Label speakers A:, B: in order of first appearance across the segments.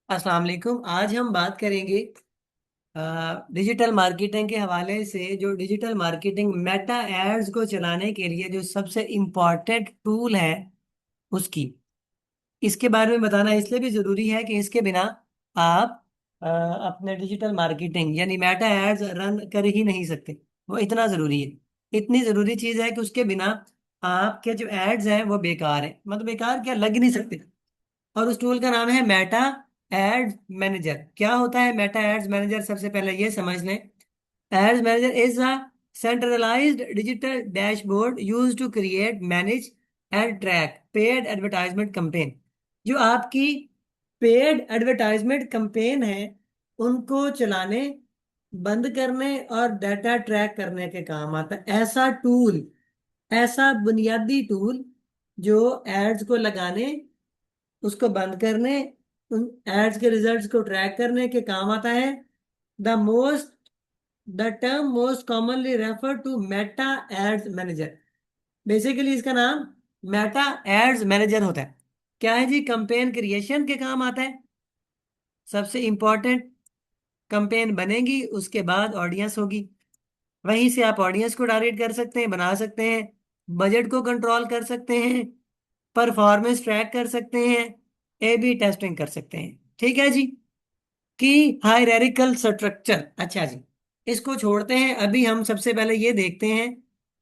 A: अस्सलाम वालेकुम। आज हम बात करेंगे डिजिटल मार्केटिंग के हवाले से। जो डिजिटल मार्केटिंग मेटा एड्स को चलाने के लिए जो सबसे इम्पोर्टेंट टूल है उसकी इसके बारे में बताना इसलिए भी ज़रूरी है कि इसके बिना आप अपने डिजिटल मार्केटिंग यानी मेटा एड्स रन कर ही नहीं सकते। वो इतना ज़रूरी है, इतनी ज़रूरी चीज़ है कि उसके बिना आपके जो एड्स हैं वो बेकार हैं, मतलब बेकार क्या, लग नहीं सकते। और उस टूल का नाम है मेटा एड्स मैनेजर। क्या होता है मेटा एड्स मैनेजर? सबसे पहले ये समझ लें। Ads manager is a centralised digital dashboard use to create, manage and track paid advertisement campaign. जो आपकी पेड एडवर्टाइजमेंट कैंपेन है उनको चलाने, बंद करने और डाटा ट्रैक करने के काम आता है। ऐसा टूल, ऐसा बुनियादी टूल जो एड्स को लगाने, उसको बंद करने, उन एड्स के रिजल्ट्स को ट्रैक करने के काम आता है। The most the term most commonly refer to Meta ads manager. Basically इसका नाम मेटा एड्स मैनेजर होता है। क्या है जी? कंपेन क्रिएशन के काम आता है। सबसे इंपॉर्टेंट, कंपेन बनेगी उसके बाद ऑडियंस होगी, वहीं से आप ऑडियंस को टारगेट कर सकते हैं, बना सकते हैं, बजट को कंट्रोल कर सकते हैं, परफॉर्मेंस ट्रैक कर सकते हैं, ए बी टेस्टिंग कर सकते हैं। ठीक है जी। कि हायरार्किकल स्ट्रक्चर, अच्छा जी, इसको छोड़ते हैं। अभी हम सबसे पहले ये देखते हैं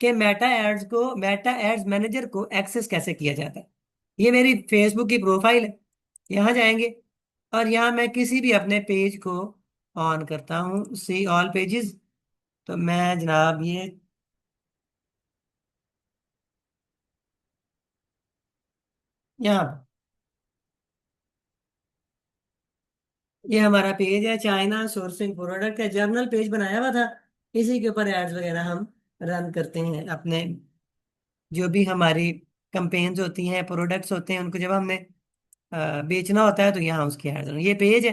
A: कि मेटा एड्स मैनेजर को एक्सेस कैसे किया जाता है। ये मेरी फेसबुक की प्रोफाइल है, यहाँ जाएंगे और यहाँ मैं किसी भी अपने पेज को ऑन करता हूँ, सी ऑल पेजेस। तो मैं जनाब यहाँ, ये हमारा पेज है, चाइना सोर्सिंग प्रोडक्ट है, जर्नल पेज बनाया हुआ था। इसी के ऊपर एड्स वगैरह हम रन करते हैं अपने। जो भी हमारी कंपेन्स होती हैं, प्रोडक्ट्स होते हैं, उनको जब हमने बेचना होता है तो यहाँ उसकी एड्स, ये पेज है।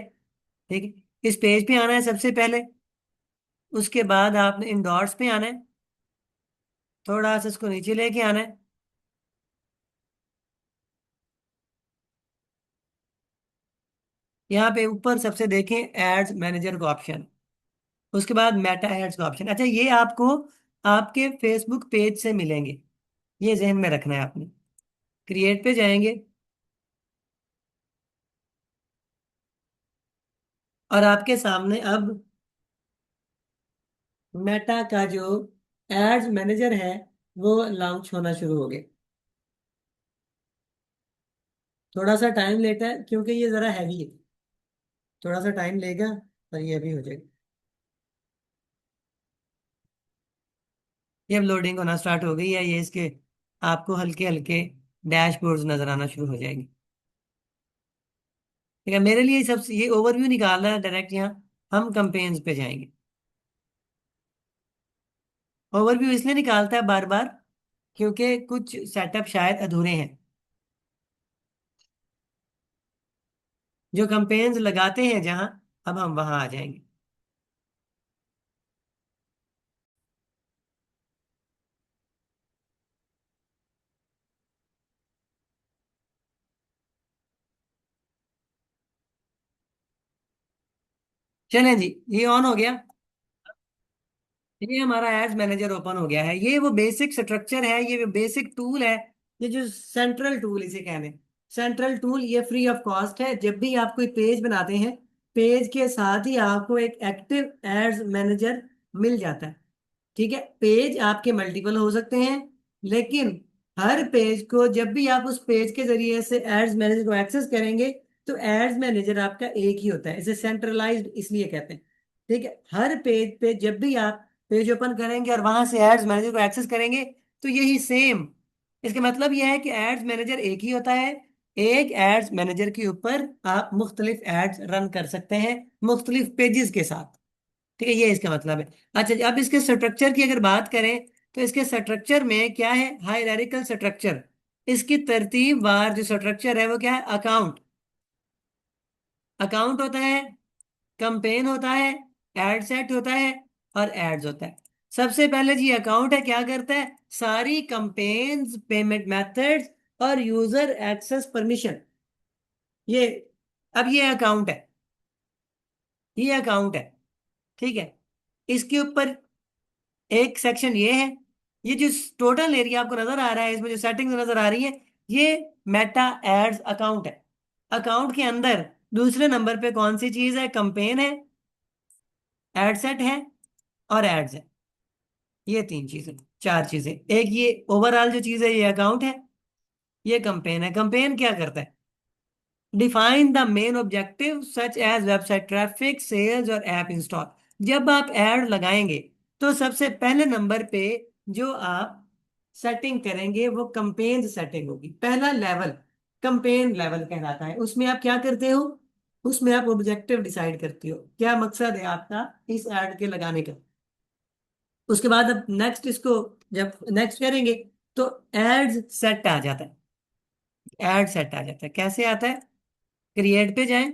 A: ठीक है, इस पेज पे आना है सबसे पहले। उसके बाद आपने इंडॉट्स पे आना है, थोड़ा सा इसको नीचे लेके आना है। यहाँ पे ऊपर सबसे देखें एड्स मैनेजर का ऑप्शन, उसके बाद मेटा एड्स का ऑप्शन। अच्छा, ये आपको आपके फेसबुक पेज से मिलेंगे, ये जहन में रखना है आपने। क्रिएट पे जाएंगे और आपके सामने अब मेटा का जो एड्स मैनेजर है वो लॉन्च होना शुरू हो गया। थोड़ा सा टाइम लेता है क्योंकि ये ज़रा हैवी है, थोड़ा सा टाइम लेगा और ये भी हो जाएगा। ये अब लोडिंग होना स्टार्ट हो गई है, ये इसके आपको हल्के हल्के डैशबोर्ड्स नजर आना शुरू हो जाएंगे। ठीक है, मेरे लिए सबसे ये ओवरव्यू निकालना है डायरेक्ट। यहाँ हम कंपेन्स पे जाएंगे। ओवरव्यू इसलिए निकालता है बार बार क्योंकि कुछ सेटअप शायद अधूरे हैं। जो कंपेन्स लगाते हैं जहां, अब हम वहां आ जाएंगे। चलें जी, ये ऑन हो गया। ये हमारा एड्स मैनेजर ओपन हो गया है। ये वो बेसिक स्ट्रक्चर है, ये वो बेसिक टूल है। ये जो सेंट्रल टूल इसे कहते हैं, सेंट्रल टूल, ये फ्री ऑफ कॉस्ट है। जब भी आप कोई पेज बनाते हैं, पेज के साथ ही आपको एक एक्टिव एड्स मैनेजर मिल जाता है। ठीक है, पेज आपके मल्टीपल हो सकते हैं, लेकिन हर पेज को जब भी आप उस पेज के जरिए से एड्स मैनेजर को एक्सेस करेंगे तो एड्स मैनेजर आपका एक ही होता है। इसे सेंट्रलाइज्ड इसलिए कहते हैं। ठीक है, हर पेज पे जब भी आप पेज ओपन करेंगे और वहां से एड्स मैनेजर को एक्सेस करेंगे तो यही सेम। इसका मतलब यह है कि एड्स मैनेजर एक ही होता है। एक एड्स मैनेजर के ऊपर आप मुख्तलिफ एड्स रन कर सकते हैं मुख्तलिफ पेजेस के साथ। ठीक है, ये इसका मतलब है। अच्छा जी, अब इसके स्ट्रक्चर की अगर बात करें तो इसके स्ट्रक्चर में क्या है? Hierarchical structure. इसकी तरतीब वार जो स्ट्रक्चर है वो क्या है? अकाउंट, अकाउंट होता है, कंपेन होता है, एड सेट होता है और एड्स होता है। सबसे पहले जी अकाउंट है, क्या करता है? सारी कंपेन्स, पेमेंट मेथड्स और यूजर एक्सेस परमिशन, ये अब ये अकाउंट है, ये अकाउंट है, ठीक है। इसके ऊपर एक सेक्शन ये है, ये जो टोटल एरिया आपको नजर आ रहा है, इसमें जो सेटिंग्स नजर आ रही है, ये मेटा एड्स अकाउंट है। अकाउंट के अंदर दूसरे नंबर पे कौन सी चीज है? कंपेन है, एडसेट है, और एड्स है। ये तीन चीजें, चार चीजें। एक ये ओवरऑल जो चीज है ये अकाउंट है, ये कंपेन है। कंपेन क्या करता है? Define the main objective such as website traffic, sales और ऐप इंस्टॉल। जब आप ऐड लगाएंगे तो सबसे पहले नंबर पे जो आप सेटिंग करेंगे वो कंपेन सेटिंग होगी। पहला लेवल कंपेन लेवल कहलाता है। उसमें आप क्या करते हो? उसमें आप ऑब्जेक्टिव डिसाइड करते हो, क्या मकसद है आपका इस ऐड के लगाने का। उसके बाद अब नेक्स्ट इसको जब नेक्स्ट करेंगे तो एड्स सेट आ जाता है। ऐड सेट आ जाता है, कैसे आता है? क्रिएट पे जाएं,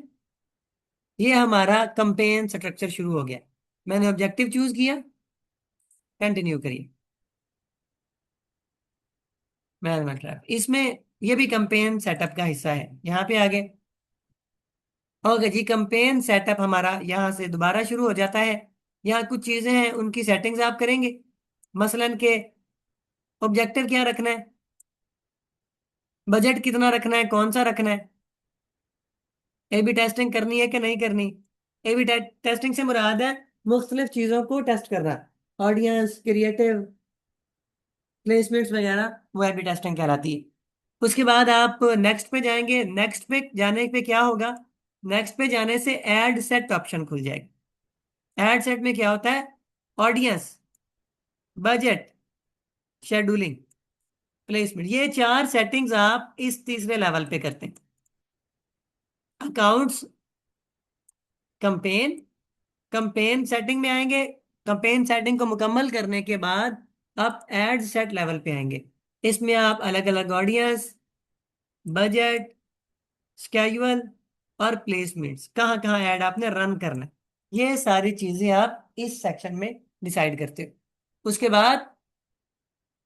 A: ये हमारा कंपेन स्ट्रक्चर शुरू हो गया। मैंने ऑब्जेक्टिव चूज किया, कंटिन्यू करिए। मैनुअल ट्रैप इसमें ये भी कंपेन सेटअप का हिस्सा है। यहाँ पे आगे ओके जी, कंपेन सेटअप हमारा यहाँ से दोबारा शुरू हो जाता है। यहाँ कुछ चीजें हैं, उनकी सेटिंग्स आप करेंगे। मसलन के ऑब्जेक्टिव क्या रखना है, बजट कितना रखना है, कौन सा रखना है, ए बी टेस्टिंग करनी है कि नहीं करनी। ए बी टेस्टिंग से मुराद है मुख्तलिफ चीज़ों को टेस्ट करना, ऑडियंस, क्रिएटिव, प्लेसमेंट्स वगैरह, वो ए बी टेस्टिंग कहलाती है। उसके बाद आप नेक्स्ट पे जाएंगे। नेक्स्ट पे जाने पे क्या होगा? नेक्स्ट पे जाने से ऐड सेट ऑप्शन खुल जाएगा। ऐड सेट में क्या होता है? ऑडियंस, बजट, शेड्यूलिंग, प्लेसमेंट, ये चार सेटिंग्स आप इस तीसरे लेवल पे करते हैं। अकाउंट्स, कंपेन, कंपेन सेटिंग में आएंगे। कंपेन सेटिंग को मुकम्मल करने के बाद आप एड सेट लेवल पे आएंगे। इसमें आप अलग अलग ऑडियंस, बजट, स्केड्यूल और प्लेसमेंट्स, कहाँ कहाँ ऐड आपने रन करना है, ये सारी चीजें आप इस सेक्शन में डिसाइड करते हो। उसके बाद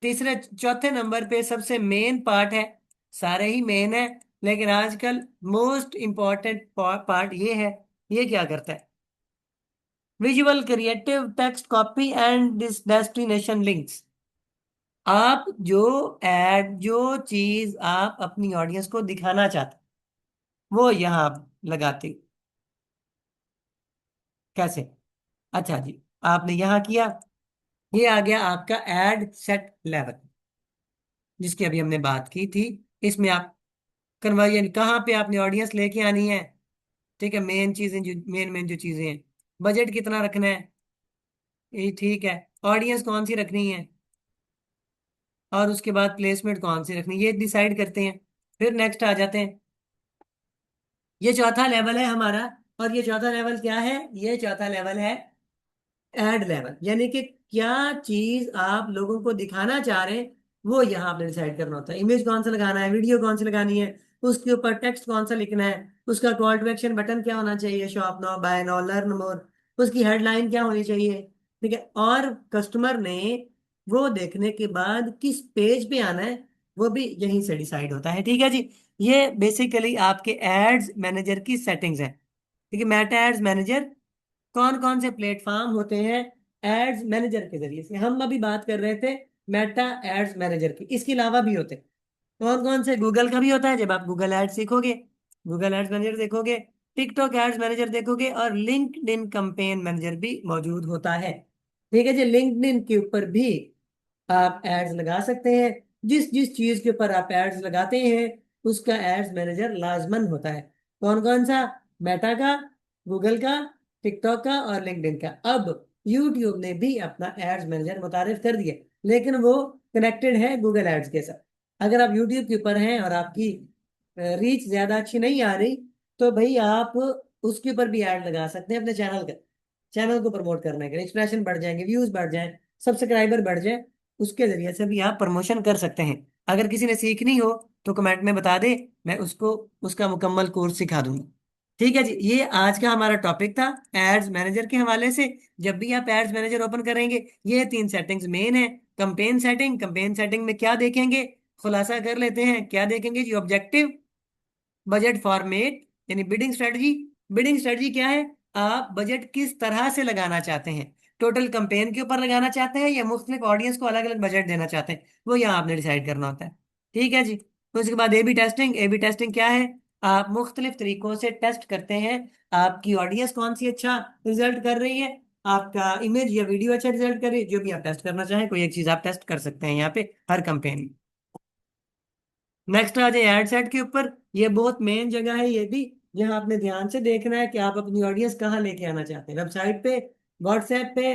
A: तीसरे चौथे नंबर पे सबसे मेन पार्ट है, सारे ही मेन है लेकिन आजकल मोस्ट इंपॉर्टेंट पार्ट ये है। ये क्या करता है? Visual creative text copy and destination links. आप जो एड, जो चीज आप अपनी ऑडियंस को दिखाना चाहते वो यहाँ आप लगाते हो। कैसे? अच्छा जी, आपने यहाँ किया, ये आ गया आपका एड सेट लेवल जिसकी अभी हमने बात की थी। इसमें आप कन्वर्जन कहाँ पे आपने ऑडियंस लेके आनी है, ठीक है, मेन चीजें जो मेन मेन जो चीजें हैं, बजट कितना रखना है, ये ठीक है, ऑडियंस कौन सी रखनी है, और उसके बाद प्लेसमेंट कौन सी रखनी है, ये डिसाइड करते हैं। फिर नेक्स्ट आ जाते हैं। ये चौथा लेवल है हमारा। और ये चौथा लेवल क्या है? ये चौथा लेवल है एड लेवल, यानी कि क्या चीज आप लोगों को दिखाना चाह रहे हैं वो यहाँ आपने डिसाइड करना होता है। इमेज कौन सा लगाना है, वीडियो कौन सी लगानी है, उसके ऊपर टेक्स्ट कौन सा लिखना है, उसका कॉल टू एक्शन बटन क्या होना चाहिए, shop now, buy now, learn more, उसकी हेडलाइन क्या होनी चाहिए, ठीक है। और कस्टमर ने वो देखने के बाद किस पेज पे आना है वो भी यहीं से डिसाइड होता है, ठीक है जी। ये बेसिकली आपके एड्स मैनेजर की सेटिंग्स है, ठीक है। मेटा एड्स मैनेजर, कौन कौन से प्लेटफॉर्म होते हैं एड्स मैनेजर के जरिए से? हम अभी बात कर रहे थे मेटा एड्स मैनेजर की, इसके अलावा भी होते हैं। कौन कौन से? गूगल का भी होता है, जब आप गूगल एड्स सीखोगे, गूगल एड्स मैनेजर देखोगे, टिकटॉक एड्स मैनेजर देखोगे, और लिंक्डइन कैंपेन मैनेजर भी मौजूद होता है, ठीक है जी। लिंक्डइन के ऊपर भी आप एड्स लगा सकते हैं। जिस जिस चीज के ऊपर आप एड्स लगाते हैं उसका एड्स मैनेजर लाजमन होता है। कौन कौन सा? मेटा का, गूगल का, टिकटॉक का और लिंक्डइन का। अब यूट्यूब ने भी अपना एड्स मैनेजर मुतारिफ कर दिया, लेकिन वो कनेक्टेड है गूगल एड्स के साथ। अगर आप यूट्यूब के ऊपर हैं और आपकी रीच ज्यादा अच्छी नहीं आ रही तो भाई आप उसके ऊपर भी ऐड लगा सकते हैं अपने चैनल का। चैनल को प्रमोट करने के लिए एक्सप्रेशन बढ़ जाएंगे, व्यूज बढ़ जाए, सब्सक्राइबर बढ़ जाए, उसके जरिए से भी आप प्रमोशन कर सकते हैं। अगर किसी ने सीखनी हो तो कमेंट में बता दे, मैं उसको उसका मुकम्मल कोर्स सिखा दूंगा। ठीक है जी, ये आज का हमारा टॉपिक था एड्स मैनेजर के हवाले से। जब भी आप एड्स मैनेजर ओपन करेंगे ये तीन सेटिंग्स मेन है। कंपेन सेटिंग, कंपेन सेटिंग में क्या देखेंगे? खुलासा कर लेते हैं, क्या देखेंगे जी? ऑब्जेक्टिव, बजट फॉर्मेट, यानी बिडिंग स्ट्रेटजी क्या है? आप बजट किस तरह से लगाना चाहते हैं, टोटल कंपेन के ऊपर लगाना चाहते हैं या मुख्तलिफ ऑडियंस को अलग अलग बजट देना चाहते हैं, वो यहाँ आपने डिसाइड करना होता है। ठीक है जी। तो उसके बाद ए बी टेस्टिंग क्या है? आप मुख्तलिफ तरीकों से टेस्ट करते हैं आपकी ऑडियंस कौन सी अच्छा रिजल्ट कर रही है, आपका इमेज या वीडियो अच्छा रिजल्ट कर रही है, जो भी आप टेस्ट करना चाहें कोई एक चीज आप टेस्ट कर सकते हैं यहाँ पे हर कंपेन में। नेक्स्ट आ जाए एड सेट के ऊपर। ये बहुत मेन जगह है ये भी, जहां आपने ध्यान से देखना है कि आप अपनी ऑडियंस कहाँ लेके आना चाहते हैं, वेबसाइट पे, व्हाट्सएप पे,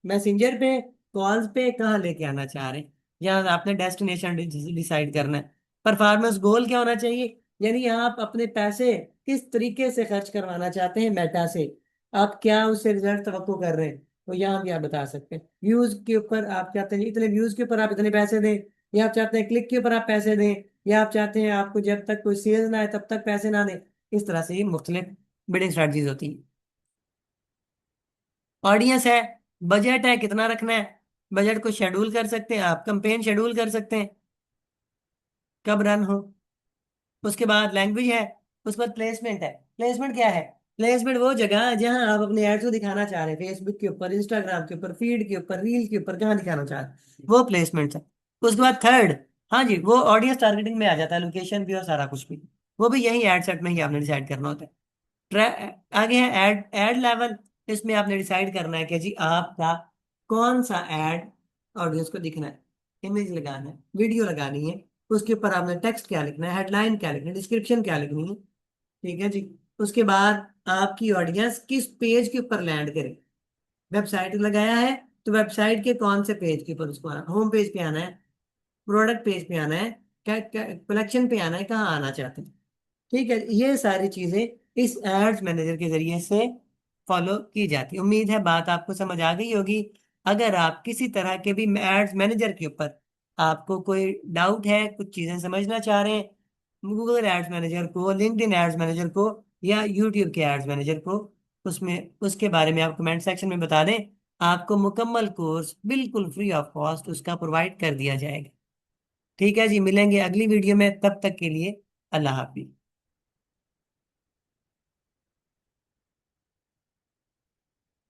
A: मैसेंजर पे, कॉल्स पे, कहाँ लेके आना चाह रहे हैं। यहाँ आपने डेस्टिनेशन डिसाइड करना है। परफॉर्मेंस गोल क्या होना चाहिए, यानी आप अपने पैसे किस तरीके से खर्च करवाना चाहते हैं मेटा से, आप क्या उससे रिजल्ट तवक्को कर रहे हैं, तो यहाँ भी आप बता सकते हैं। व्यूज के ऊपर आप चाहते हैं इतने व्यूज के ऊपर आप इतने पैसे दें, या आप चाहते हैं क्लिक के ऊपर आप पैसे दें, या आप चाहते हैं आपको जब तक कोई सेल ना आए तब तक पैसे ना दें। इस तरह से ये मुख्तलिफ बिडिंग स्ट्रेटजीज होती हैं। ऑडियंस है, बजट है कितना रखना है, बजट को शेड्यूल कर सकते हैं आप, कंपेन शेड्यूल कर सकते हैं कब रन हो। उसके बाद लैंग्वेज है, उस पर प्लेसमेंट है। प्लेसमेंट क्या है? प्लेसमेंट वो जगह है जहां आप अपने एड्स को दिखाना चाह रहे हैं, फेसबुक के ऊपर, इंस्टाग्राम के ऊपर, फीड के ऊपर, रील के ऊपर, कहाँ दिखाना चाह रहे हैं, वो प्लेसमेंट है। उसके बाद थर्ड, हाँ जी, वो ऑडियंस टारगेटिंग में आ जाता है, लोकेशन भी और सारा कुछ भी, वो भी यही एड सेट में ही आपने डिसाइड करना होता है। आगे है एड एड लेवल। इसमें आपने डिसाइड करना है कि जी आपका कौन सा एड ऑडियंस को दिखना है, इमेज लगाना है, वीडियो लगानी है, उसके ऊपर आपने टेक्स्ट क्या लिखना है, हेडलाइन क्या लिखना है, डिस्क्रिप्शन क्या लिखनी है। ठीक है जी। उसके बाद आपकी ऑडियंस किस पेज के ऊपर लैंड करे, वेबसाइट लगाया है तो वेबसाइट के कौन से पेज के ऊपर उसको आना, होम पेज पे आना है, प्रोडक्ट पेज पे आना है, क्या कलेक्शन पे आना है, कहाँ आना चाहते हैं। ठीक है, ये सारी चीजें इस एड्स मैनेजर के जरिए से फॉलो की जाती है। उम्मीद है बात आपको समझ आ गई होगी। अगर आप किसी तरह के भी एड्स मैनेजर के ऊपर आपको कोई डाउट है, कुछ चीजें समझना चाह रहे हैं, गूगल एड्स मैनेजर को, लिंक्डइन एड्स मैनेजर को, या यूट्यूब के एड्स मैनेजर को, उसमें उसके बारे में आप कमेंट सेक्शन में बता दें। आपको मुकम्मल कोर्स बिल्कुल फ्री ऑफ कॉस्ट उसका प्रोवाइड कर दिया जाएगा। ठीक है जी, मिलेंगे अगली वीडियो में, तब तक के लिए अल्लाह हाफिज।